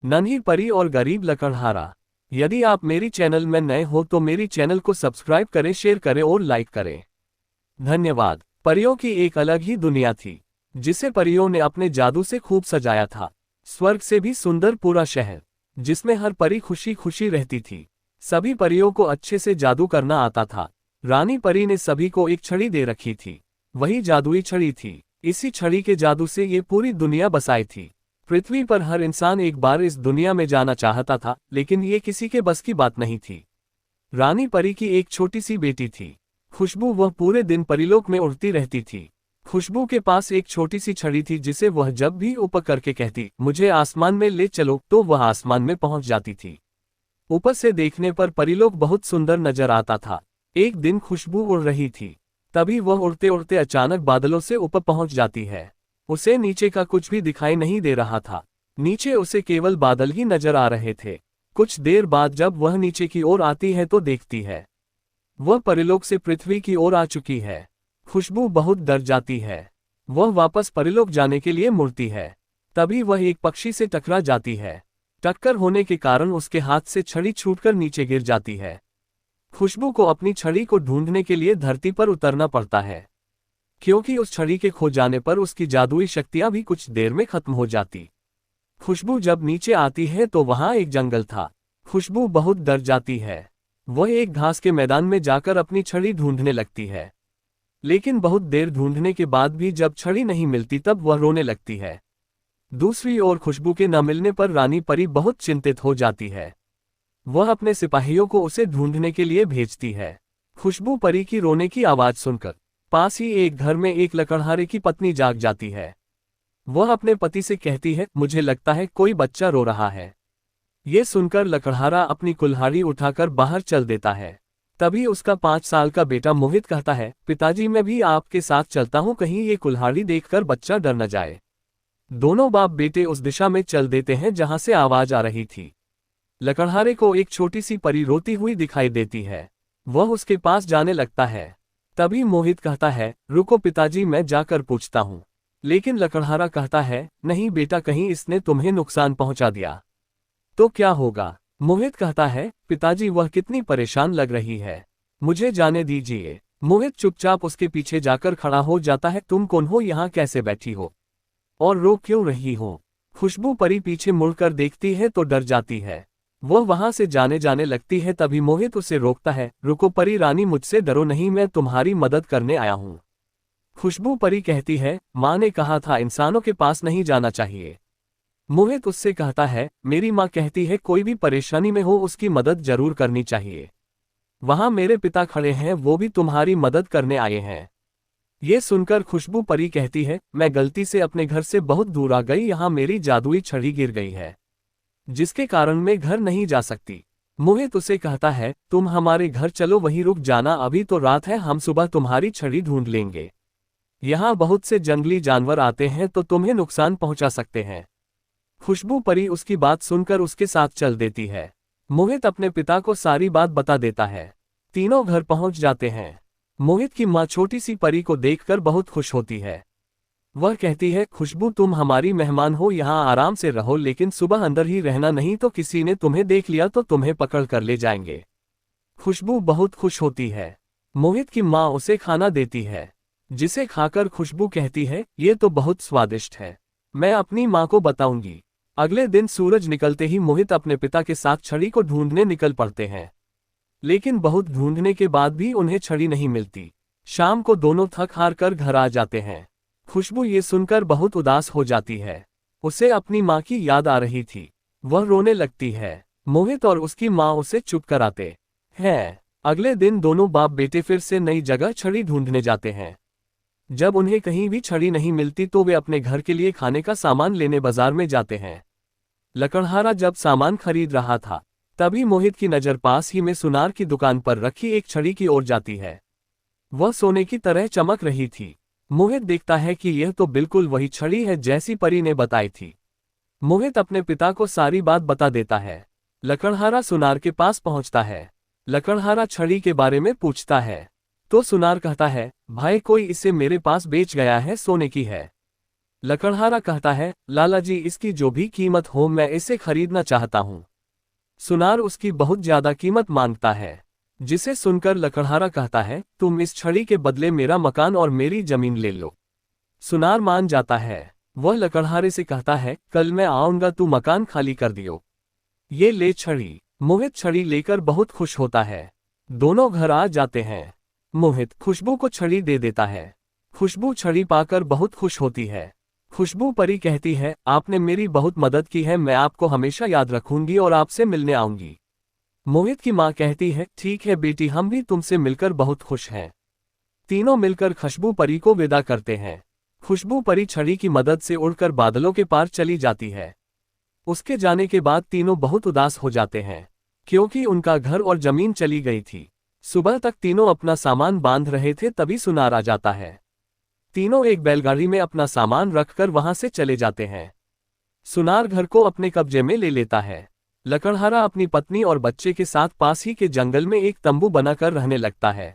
नन्ही परी और गरीब लकड़हारा। यदि आप मेरी चैनल में नए हो तो मेरी चैनल को सब्सक्राइब करें, शेयर करें और लाइक करें। धन्यवाद। परियों की एक अलग ही दुनिया थी, जिसे परियों ने अपने जादू से खूब सजाया था। स्वर्ग से भी सुंदर पूरा शहर, जिसमें हर परी खुशी खुशी रहती थी। सभी परियों को अच्छे से जादू करना आता था। रानी परी ने सभी को एक छड़ी दे रखी थी। वही जादुई छड़ी थी। इसी छड़ी के जादू से ये पूरी दुनिया बसाई थी। पृथ्वी पर हर इंसान एक बार इस दुनिया में जाना चाहता था, लेकिन ये किसी के बस की बात नहीं थी। रानी परी की एक छोटी सी बेटी थी, खुशबू। वह पूरे दिन परीलोक में उड़ती रहती थी। खुशबू के पास एक छोटी सी छड़ी थी, जिसे वह जब भी ऊपर करके कहती, मुझे आसमान में ले चलो, तो वह आसमान में पहुंच जाती थी। ऊपर से देखने पर परीलोक बहुत सुंदर नजर आता था। एक दिन खुशबू उड़ रही थी, तभी वह उड़ते उड़ते अचानक बादलों से ऊपर पहुंच जाती है। उसे नीचे का कुछ भी दिखाई नहीं दे रहा था। नीचे उसे केवल बादल ही नजर आ रहे थे। कुछ देर बाद जब वह नीचे की ओर आती है तो देखती है वह परीलोक से पृथ्वी की ओर आ चुकी है। खुशबू बहुत डर जाती है। वह वापस परीलोक जाने के लिए मुड़ती है। तभी वह एक पक्षी से टकरा जाती है। टक्कर होने के कारण उसके हाथ से छड़ी छूटकर नीचे गिर जाती है। खुशबू को अपनी छड़ी को ढूंढने के लिए धरती पर उतरना पड़ता है, क्योंकि उस छड़ी के खो जाने पर उसकी जादुई शक्तियां भी कुछ देर में खत्म हो जाती। खुशबू जब नीचे आती है तो वहां एक जंगल था। खुशबू बहुत डर जाती है। वह एक घास के मैदान में जाकर अपनी छड़ी ढूंढने लगती है, लेकिन बहुत देर ढूंढने के बाद भी जब छड़ी नहीं मिलती तब वह रोने लगती है। दूसरी ओर खुशबू के न मिलने पर रानी परी बहुत चिंतित हो जाती है। वह अपने सिपाहियों को उसे ढूंढने के लिए भेजती है। खुशबू परी की रोने की आवाज सुनकर पास ही एक घर में एक लकड़हारे की पत्नी जाग जाती है। वह अपने पति से कहती है, मुझे लगता है कोई बच्चा रो रहा है। ये सुनकर लकड़हारा अपनी कुल्हाड़ी उठाकर बाहर चल देता है। तभी उसका 5 साल का बेटा मोहित कहता है, पिताजी मैं भी आपके साथ चलता हूँ, कहीं ये कुल्हाड़ी देखकर बच्चा डर न जाए। दोनों बाप बेटे उस दिशा में चल देते हैं जहां से आवाज आ रही थी। लकड़हारे को एक छोटी सी परी रोती हुई दिखाई देती है। वह उसके पास जाने लगता है। तभी मोहित कहता है, रुको पिताजी मैं जाकर पूछता हूँ। लेकिन लकड़हारा कहता है, नहीं बेटा, कहीं इसने तुम्हें नुकसान पहुंचा दिया तो क्या होगा। मोहित कहता है, पिताजी वह कितनी परेशान लग रही है, मुझे जाने दीजिए। मोहित चुपचाप उसके पीछे जाकर खड़ा हो जाता है। तुम कौन हो, यहाँ कैसे बैठी हो और रो क्यों रही हो। खुशबू परी पीछे मुड़कर देखती है तो डर जाती है। वह वहां से जाने लगती है। तभी मोहित उसे रोकता है, रुको परी रानी, मुझसे डरो नहीं, मैं तुम्हारी मदद करने आया हूँ। खुशबू परी कहती है, माँ ने कहा था इंसानों के पास नहीं जाना चाहिए। मोहित उससे कहता है, मेरी माँ कहती है कोई भी परेशानी में हो उसकी मदद जरूर करनी चाहिए। वहां मेरे पिता खड़े हैं, वो भी तुम्हारी मदद करने आए हैं। ये सुनकर खुशबू परी कहती है, मैं गलती से अपने घर से बहुत दूर आ गई, यहाँ मेरी जादुई छड़ी गिर गई है, जिसके कारण मैं घर नहीं जा सकती। मोहित उसे कहता है, तुम हमारे घर चलो, वहीं रुक जाना, अभी तो रात है, हम सुबह तुम्हारी छड़ी ढूंढ लेंगे। यहाँ बहुत से जंगली जानवर आते हैं तो तुम्हें नुकसान पहुंचा सकते हैं। खुशबू परी उसकी बात सुनकर उसके साथ चल देती है। मोहित अपने पिता को सारी बात बता देता है। तीनों घर पहुंच जाते हैं। मोहित की माँ छोटी सी परी को देखकर बहुत खुश होती है। वह कहती है, खुशबू तुम हमारी मेहमान हो, यहाँ आराम से रहो, लेकिन सुबह अंदर ही रहना, नहीं तो किसी ने तुम्हें देख लिया तो तुम्हें पकड़ कर ले जाएंगे। खुशबू बहुत खुश होती है। मोहित की माँ उसे खाना देती है, जिसे खाकर खुशबू कहती है, ये तो बहुत स्वादिष्ट है, मैं अपनी माँ को बताऊंगी। अगले दिन सूरज निकलते ही मोहित अपने पिता के साथ छड़ी को ढूंढने निकल पड़ते हैं, लेकिन बहुत ढूंढने के बाद भी उन्हें छड़ी नहीं मिलती। शाम को दोनों थक हार कर घर आ जाते हैं। खुशबू ये सुनकर बहुत उदास हो जाती है। उसे अपनी माँ की याद आ रही थी। वह रोने लगती है। मोहित और उसकी माँ उसे चुप कराते हैं। अगले दिन दोनों बाप बेटे फिर से नई जगह छड़ी ढूंढने जाते हैं। जब उन्हें कहीं भी छड़ी नहीं मिलती तो वे अपने घर के लिए खाने का सामान लेने बाजार में जाते हैं। लकड़हारा जब सामान खरीद रहा था, तभी मोहित की नज़र पास ही में सुनार की दुकान पर रखी एक छड़ी की ओर जाती है। वह सोने की तरह चमक रही थी। मोहित देखता है कि यह तो बिल्कुल वही छड़ी है जैसी परी ने बताई थी। मोहित अपने पिता को सारी बात बता देता है। लकड़हारा सुनार के पास पहुंचता है। लकड़हारा छड़ी के बारे में पूछता है तो सुनार कहता है, भाई कोई इसे मेरे पास बेच गया है, सोने की है। लकड़हारा कहता है, लाला जी इसकी जो भी कीमत हो मैं इसे खरीदना चाहता हूँ। सुनार उसकी बहुत ज्यादा कीमत मांगता है, जिसे सुनकर लकड़हारा कहता है, तुम इस छड़ी के बदले मेरा मकान और मेरी जमीन ले लो। सुनार मान जाता है। वह लकड़हारे से कहता है, कल मैं आऊंगा, तू मकान खाली कर दियो। ये ले छड़ी। मोहित छड़ी लेकर बहुत खुश होता है। दोनों घर आ जाते हैं। मोहित खुशबू को छड़ी दे देता है। खुशबू छड़ी पाकर बहुत खुश होती है। खुशबू परी कहती है, आपने मेरी बहुत मदद की है, मैं आपको हमेशा याद रखूंगी और आपसे मिलने आऊंगी। मोहित की माँ कहती है, ठीक है बेटी, हम भी तुमसे मिलकर बहुत खुश हैं। तीनों मिलकर खुशबू परी को विदा करते हैं। खुशबू परी छड़ी की मदद से उड़कर बादलों के पार चली जाती है। उसके जाने के बाद तीनों बहुत उदास हो जाते हैं, क्योंकि उनका घर और जमीन चली गई थी। सुबह तक तीनों अपना सामान बांध रहे थे, तभी सुनार आ जाता है। तीनों एक बैलगाड़ी में अपना सामान रखकर वहां से चले जाते हैं। सुनार घर को अपने कब्जे में ले लेता है। लकड़हारा अपनी पत्नी और बच्चे के साथ पास ही के जंगल में एक तंबू बनाकर रहने लगता है।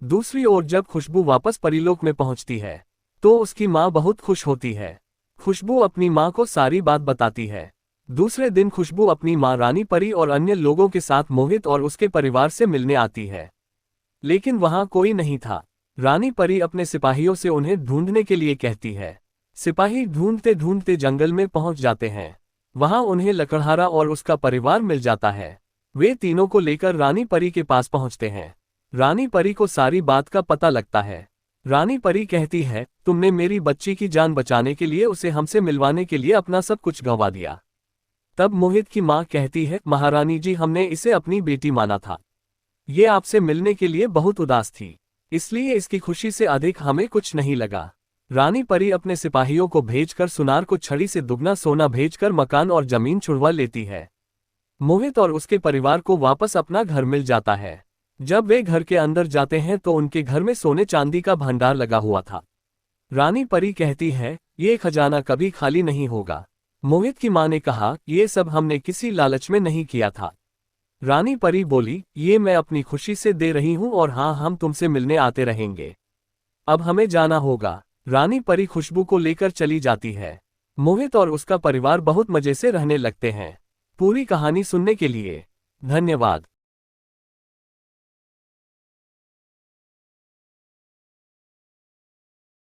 दूसरी ओर जब खुशबू वापस परीलोक में पहुंचती है तो उसकी माँ बहुत खुश होती है। खुशबू अपनी माँ को सारी बात बताती है। दूसरे दिन खुशबू अपनी माँ रानी परी और अन्य लोगों के साथ मोहित और उसके परिवार से मिलने आती है, लेकिन वहां कोई नहीं था। रानी परी अपने सिपाहियों से उन्हें ढूंढने के लिए कहती है। सिपाही ढूंढते ढूंढते जंगल में पहुंच जाते हैं। वहां उन्हें लकड़हारा और उसका परिवार मिल जाता है। वे तीनों को लेकर रानी परी के पास पहुंचते हैं। रानी परी को सारी बात का पता लगता है। रानी परी कहती है, तुमने मेरी बच्ची की जान बचाने के लिए उसे हमसे मिलवाने के लिए अपना सब कुछ गंवा दिया। तब मोहित की माँ कहती है, महारानी जी, हमने इसे अपनी बेटी माना था। ये आपसे मिलने के लिए बहुत उदास थी, इसलिए इसकी खुशी से अधिक हमें कुछ नहीं लगा। रानी परी अपने सिपाहियों को भेजकर सुनार को छड़ी से दुगना सोना भेजकर मकान और जमीन छुड़वा लेती है। मोहित और उसके परिवार को वापस अपना घर मिल जाता है। जब वे घर के अंदर जाते हैं तो उनके घर में सोने चांदी का भंडार लगा हुआ था। रानी परी कहती है, ये खजाना कभी खाली नहीं होगा। मोहित की मां ने कहा, ये सब हमने किसी लालच में नहीं किया था। रानी परी बोली, ये मैं अपनी खुशी से दे रही हूं और हाँ, हम तुमसे मिलने आते रहेंगे। अब हमें जाना होगा। रानी परी खुशबू को लेकर चली जाती है। मोहित और उसका परिवार बहुत मजे से रहने लगते हैं। पूरी कहानी सुनने के लिए धन्यवाद।